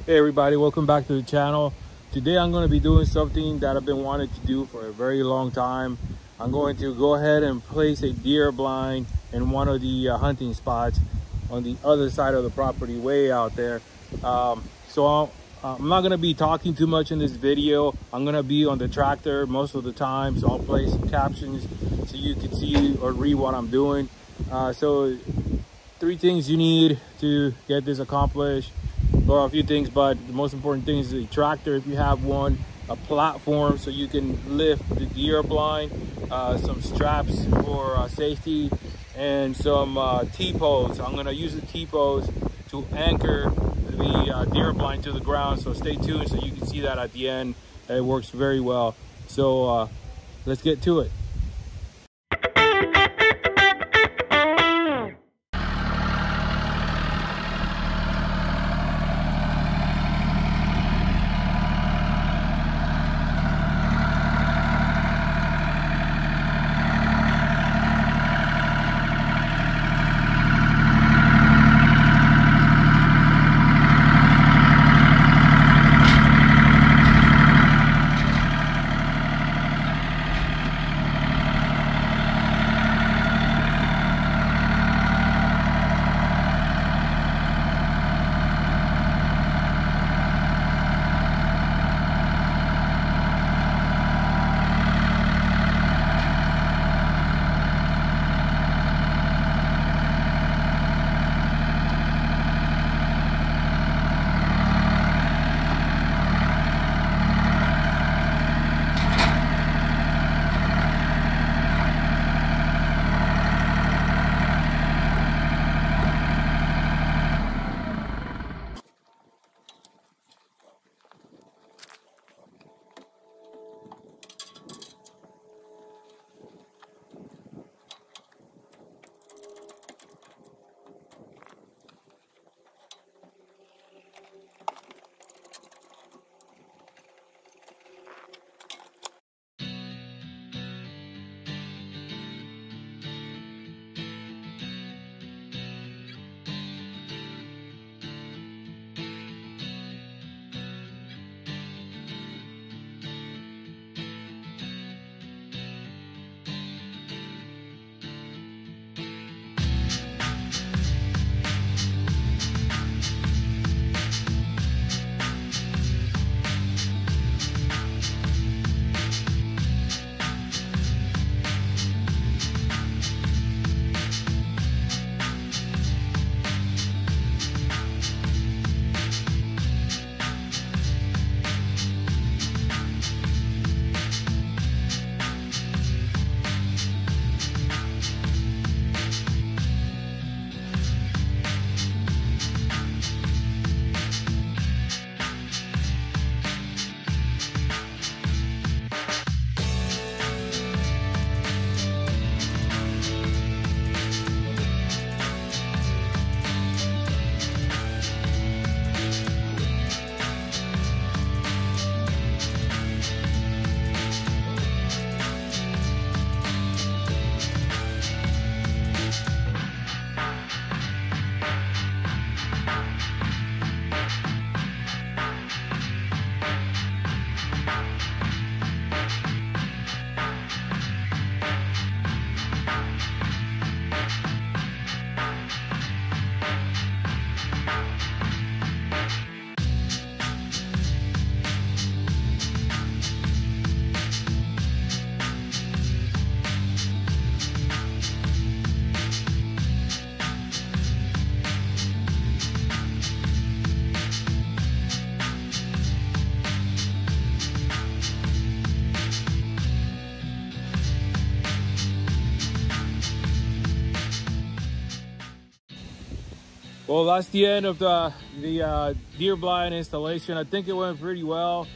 Hey everybody, welcome back to the channel. Today I'm going to be doing something that I've been wanting to do for a very long time. I'm going to go ahead and place a deer blind in one of the hunting spots on the other side of the property, way out there. I'm not going to be talking too much in this video. I'm going to be on the tractor most of the time, so I'll place captions so you can see or read what I'm doing. So 3 things you need to get this accomplished. Or a few things, but the most important thing is a tractor if you have one, a platform so you can lift the deer blind, some straps for safety, and some T-posts. I'm going to use the T-posts to anchor the deer blind to the ground, so stay tuned so you can see that at the end. It works very well. So let's get to it. Well, that's the end of the deer blind installation. I think it went pretty well.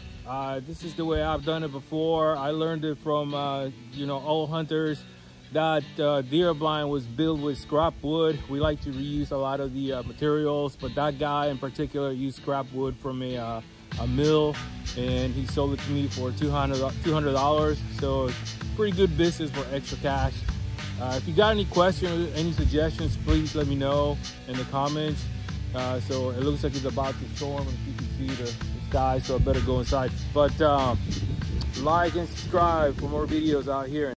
This is the way I've done it before. I learned it from old hunters. That deer blind was built with scrap wood. We like to reuse a lot of the materials, but that guy in particular used scrap wood from a mill, and he sold it to me for $200. So pretty good business for extra cash. If you got any questions, any suggestions, please let me know in the comments. So it looks like it's about to storm, and you can see the sky, so I better go inside. But like and subscribe for more videos out here.